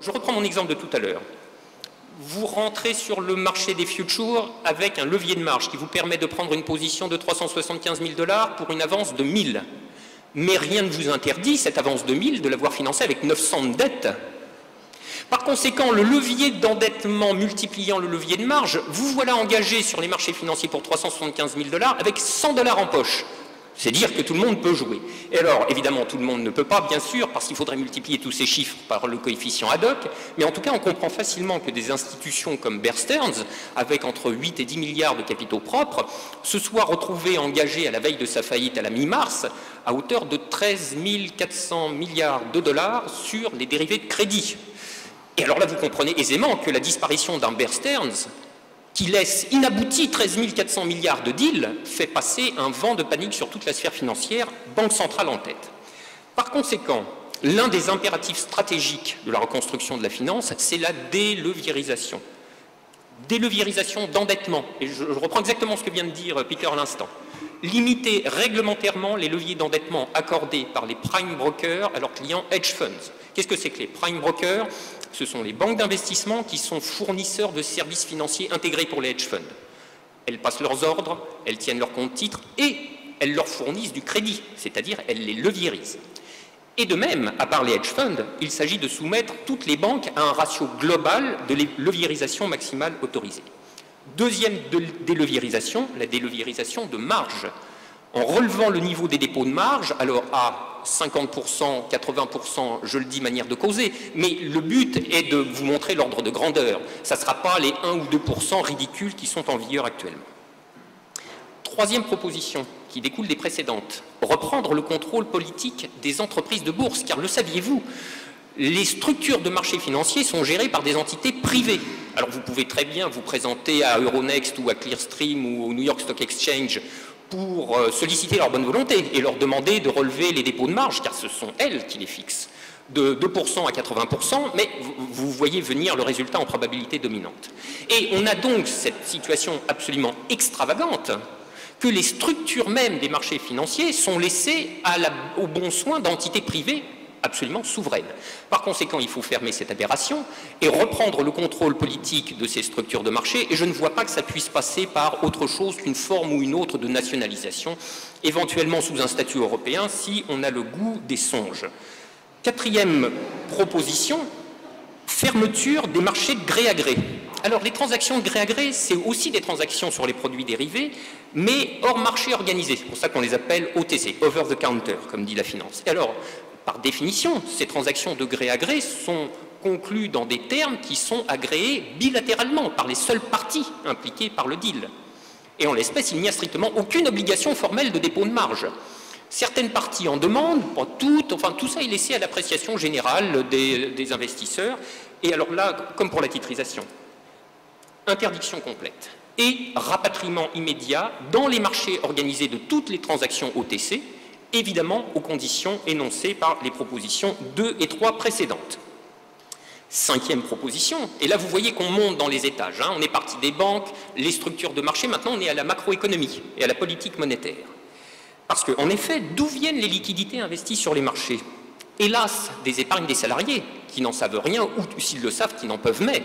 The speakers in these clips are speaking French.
je reprends mon exemple de tout à l'heure. Vous rentrez sur le marché des futures avec un levier de marge qui vous permet de prendre une position de 375 000 $ pour une avance de 1000. Mais rien ne vous interdit, cette avance de 1000, de l'avoir financée avec 900 de dette. Par conséquent, le levier d'endettement multipliant le levier de marge, vous voilà engagé sur les marchés financiers pour 375 000 $ avec 100 $ en poche. C'est dire que tout le monde peut jouer. Et alors, évidemment, tout le monde ne peut pas, bien sûr, parce qu'il faudrait multiplier tous ces chiffres par le coefficient ad hoc, mais en tout cas, on comprend facilement que des institutions comme Bear Stearns, avec entre 8 et 10 milliards de capitaux propres, se soient retrouvées engagées à la veille de sa faillite à la mi-mars, à hauteur de 13 400 milliards de dollars sur les dérivés de crédit. Et alors là, vous comprenez aisément que la disparition d'un Bear Stearns, qui laisse inabouti 13 400 milliards de deals, fait passer un vent de panique sur toute la sphère financière, banque centrale en tête. Par conséquent, l'un des impératifs stratégiques de la reconstruction de la finance, c'est la déleviérisation. Déleviérisation d'endettement. Et je reprends exactement ce que vient de dire Peter à l'instant. Limiter réglementairement les leviers d'endettement accordés par les prime brokers à leurs clients hedge funds. Qu'est-ce que c'est que les prime brokers? Ce sont les banques d'investissement qui sont fournisseurs de services financiers intégrés pour les hedge funds. Elles passent leurs ordres, elles tiennent leurs comptes titres et elles leur fournissent du crédit, c'est-à-dire elles les leviérisent. Et de même, à part les hedge funds, il s'agit de soumettre toutes les banques à un ratio global de leviérisation maximale autorisée. Deuxième déleviérisation, la déleviérisation de marge. En relevant le niveau des dépôts de marge, alors à 50%, 80%, je le dis manière de causer, mais le but est de vous montrer l'ordre de grandeur. Ça ne sera pas les 1 ou 2% ridicules qui sont en vigueur actuellement. Troisième proposition, qui découle des précédentes, reprendre le contrôle politique des entreprises de bourse, car le saviez-vous, les structures de marché financiers sont gérées par des entités privées. Alors vous pouvez très bien vous présenter à Euronext ou à Clearstream ou au New York Stock Exchange pour solliciter leur bonne volonté et leur demander de relever les dépôts de marge, car ce sont elles qui les fixent, de 2% à 80%, mais vous voyez venir le résultat en probabilité dominante. Et on a donc cette situation absolument extravagante que les structures même des marchés financiers sont laissées au bon soin d'entités privées absolument souveraines. Par conséquent, il faut fermer cette aberration et reprendre le contrôle politique de ces structures de marché, et je ne vois pas que ça puisse passer par autre chose qu'une forme ou une autre de nationalisation, éventuellement sous un statut européen si on a le goût des songes. Quatrième proposition, fermeture des marchés de gré à gré. Alors, les transactions de gré à gré, c'est aussi des transactions sur les produits dérivés, mais hors marché organisé. C'est pour ça qu'on les appelle OTC, over the counter, comme dit la finance. Et alors, par définition, ces transactions de gré à gré sont conclues dans des termes qui sont agréés bilatéralement par les seules parties impliquées par le deal. Et en l'espèce, il n'y a strictement aucune obligation formelle de dépôt de marge. Certaines parties en demandent, pas toutes, enfin tout ça est laissé à l'appréciation générale des investisseurs. Et alors là, comme pour la titrisation, interdiction complète et rapatriement immédiat dans les marchés organisés de toutes les transactions OTC, évidemment aux conditions énoncées par les propositions 2 et 3 précédentes. Cinquième proposition, et là vous voyez qu'on monte dans les étages, hein, on est parti des banques, les structures de marché, maintenant on est à la macroéconomie et à la politique monétaire. Parce qu'en effet, d'où viennent les liquidités investies sur les marchés? Hélas, des épargnes des salariés qui n'en savent rien, ou s'ils le savent, qui n'en peuvent mais.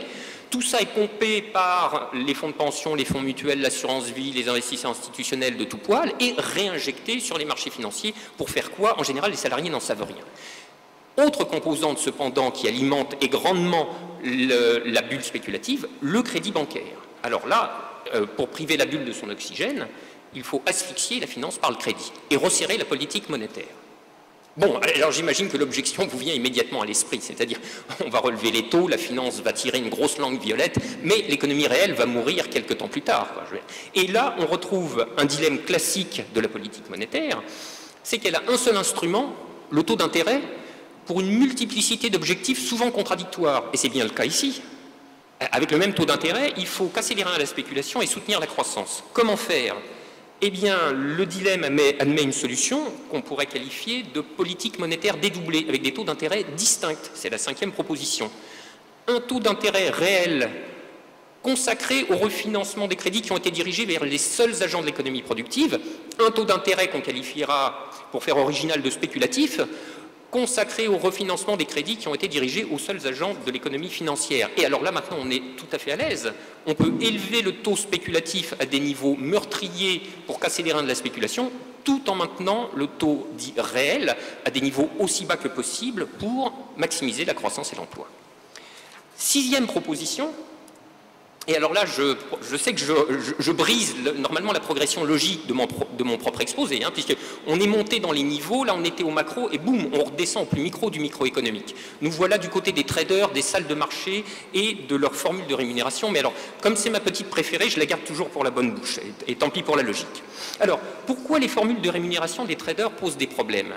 Tout ça est pompé par les fonds de pension, les fonds mutuels, l'assurance vie, les investisseurs institutionnels de tout poil et réinjecté sur les marchés financiers pour faire quoi? En général, les salariés n'en savent rien. Autre composante cependant qui alimente et grandement la bulle spéculative, le crédit bancaire. Alors là, pour priver la bulle de son oxygène, il faut asphyxier la finance par le crédit et resserrer la politique monétaire. Bon, alors j'imagine que l'objection vous vient immédiatement à l'esprit, c'est-à-dire on va relever les taux, la finance va tirer une grosse langue violette, mais l'économie réelle va mourir quelque temps plus tard. Et là, on retrouve un dilemme classique de la politique monétaire, c'est qu'elle a un seul instrument, le taux d'intérêt, pour une multiplicité d'objectifs souvent contradictoires. Et c'est bien le cas ici. Avec le même taux d'intérêt, il faut casser les reins à la spéculation et soutenir la croissance. Comment faire? Eh bien, le dilemme admet une solution qu'on pourrait qualifier de politique monétaire dédoublée, avec des taux d'intérêt distincts. C'est la cinquième proposition. Un taux d'intérêt réel consacré au refinancement des crédits qui ont été dirigés vers les seuls agents de l'économie productive. Un taux d'intérêt qu'on qualifiera, pour faire original, de spéculatif, consacrés au refinancement des crédits qui ont été dirigés aux seuls agents de l'économie financière. Et alors là, maintenant, on est tout à fait à l'aise. On peut élever le taux spéculatif à des niveaux meurtriers pour casser les reins de la spéculation, tout en maintenant le taux dit réel à des niveaux aussi bas que possible pour maximiser la croissance et l'emploi. Sixième proposition, et alors là, je sais que je brise normalement la progression logique de mon propre exposé, hein, puisqu'on est monté dans les niveaux, là on était au macro, et boum, on redescend au plus micro du microéconomique. Nous voilà du côté des traders, des salles de marché et de leurs formules de rémunération. Mais alors, comme c'est ma petite préférée, je la garde toujours pour la bonne bouche, et tant pis pour la logique. Alors, pourquoi les formules de rémunération des traders posent des problèmes?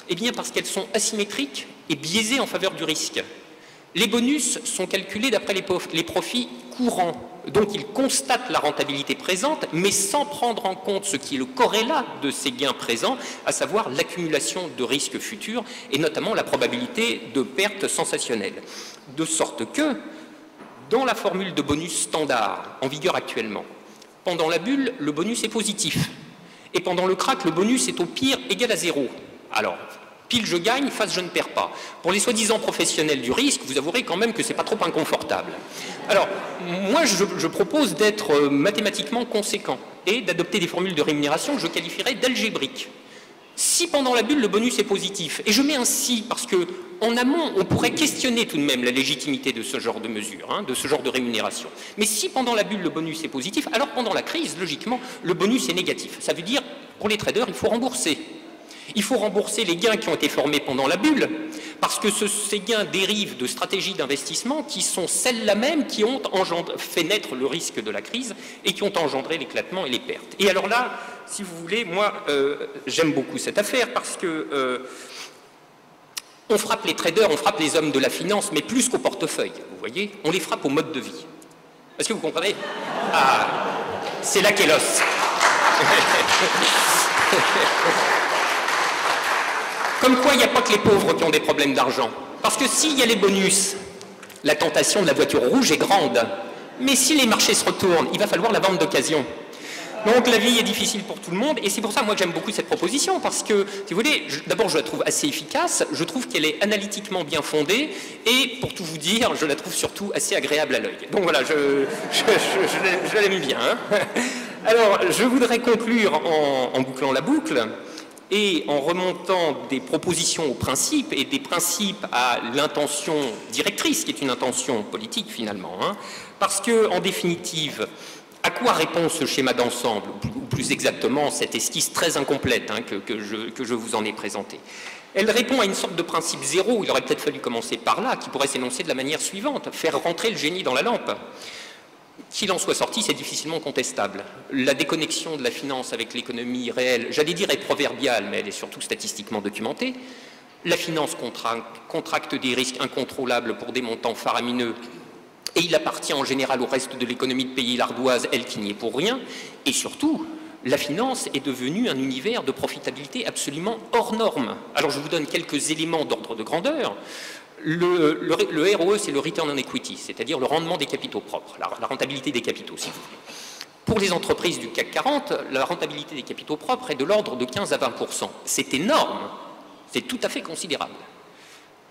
Eh bien parce qu'elles sont asymétriques et biaisées en faveur du risque. Les bonus sont calculés d'après les profits courants, donc ils constatent la rentabilité présente, mais sans prendre en compte ce qui est le corrélat de ces gains présents, à savoir l'accumulation de risques futurs, et notamment la probabilité de pertes sensationnelles. De sorte que, dans la formule de bonus standard en vigueur actuellement, pendant la bulle, le bonus est positif, et pendant le crack, le bonus est au pire égal à 0. Alors, pile je gagne, face je ne perds pas. Pour les soi-disant professionnels du risque, vous avouerez quand même que c'est pas trop inconfortable. Alors, moi je propose d'être mathématiquement conséquent et d'adopter des formules de rémunération que je qualifierais d'algébriques. Si pendant la bulle le bonus est positif, et je mets un si parce que en amont on pourrait questionner tout de même la légitimité de ce genre de mesure, hein, de ce genre de rémunération. Mais si pendant la bulle le bonus est positif, alors pendant la crise, logiquement, le bonus est négatif. Ça veut dire, pour les traders, il faut rembourser. Il faut rembourser les gains qui ont été formés pendant la bulle, parce que ces gains dérivent de stratégies d'investissement qui sont celles-là même qui ont fait naître le risque de la crise et qui ont engendré l'éclatement et les pertes. Et alors là, si vous voulez, moi, j'aime beaucoup cette affaire parce que on frappe les traders, on frappe les hommes de la finance, mais plus qu'au portefeuille, vous voyez, on les frappe au mode de vie. Est-ce que vous comprenez? Ah, c'est là qu'est l'os. Comme quoi, il n'y a pas que les pauvres qui ont des problèmes d'argent. Parce que s'il y a les bonus, la tentation de la voiture rouge est grande. Mais si les marchés se retournent, il va falloir la vente d'occasion. Donc la vie est difficile pour tout le monde, et c'est pour ça moi que j'aime beaucoup cette proposition, parce que, si vous voulez, d'abord je la trouve assez efficace, je trouve qu'elle est analytiquement bien fondée, et pour tout vous dire, je la trouve surtout assez agréable à l'œil. Donc voilà, je l'aime bien. Hein. Alors, je voudrais conclure en bouclant la boucle, et en remontant des propositions aux principes et des principes à l'intention directrice, qui est une intention politique finalement, hein, parce que, en définitive, à quoi répond ce schéma d'ensemble, ou plus exactement cette esquisse très incomplète hein, que je vous en ai présentée? Elle répond à une sorte de principe zéro, il aurait peut-être fallu commencer par là, qui pourrait s'énoncer de la manière suivante: faire rentrer le génie dans la lampe. Qu'il en soit sorti, c'est difficilement contestable. La déconnexion de la finance avec l'économie réelle, j'allais dire est proverbiale, mais elle est surtout statistiquement documentée. La finance contracte des risques incontrôlables pour des montants faramineux, et il appartient en général au reste de l'économie de payer l'ardoise, elle qui n'y est pour rien. Et surtout, la finance est devenue un univers de profitabilité absolument hors norme. Alors je vous donne quelques éléments d'ordre de grandeur. Le ROE, c'est le Return on Equity, c'est-à-dire le rendement des capitaux propres, la rentabilité des capitaux, si vous voulez. Pour les entreprises du CAC 40, la rentabilité des capitaux propres est de l'ordre de 15 à 20%. C'est énorme, c'est tout à fait considérable.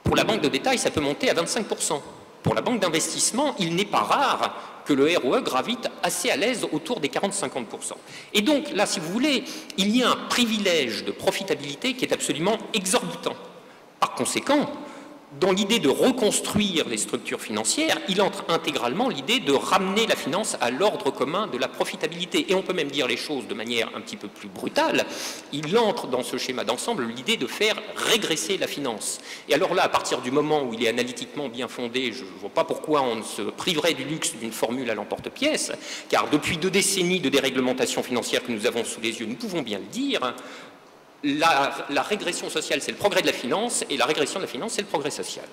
Pour la banque de détail, ça peut monter à 25%. Pour la banque d'investissement, il n'est pas rare que le ROE gravite assez à l'aise autour des 40-50%. Et donc, là, si vous voulez, il y a un privilège de profitabilité qui est absolument exorbitant. Par conséquent, dans l'idée de reconstruire les structures financières, il entre intégralement l'idée de ramener la finance à l'ordre commun de la profitabilité. Et on peut même dire les choses de manière un petit peu plus brutale. Il entre dans ce schéma d'ensemble l'idée de faire régresser la finance. Et alors là, à partir du moment où il est analytiquement bien fondé, je ne vois pas pourquoi on ne se priverait du luxe d'une formule à l'emporte-pièce, car depuis 2 décennies de déréglementation financière que nous avons sous les yeux, nous pouvons bien le dire, la régression sociale, c'est le progrès de la finance, et la régression de la finance, c'est le progrès social.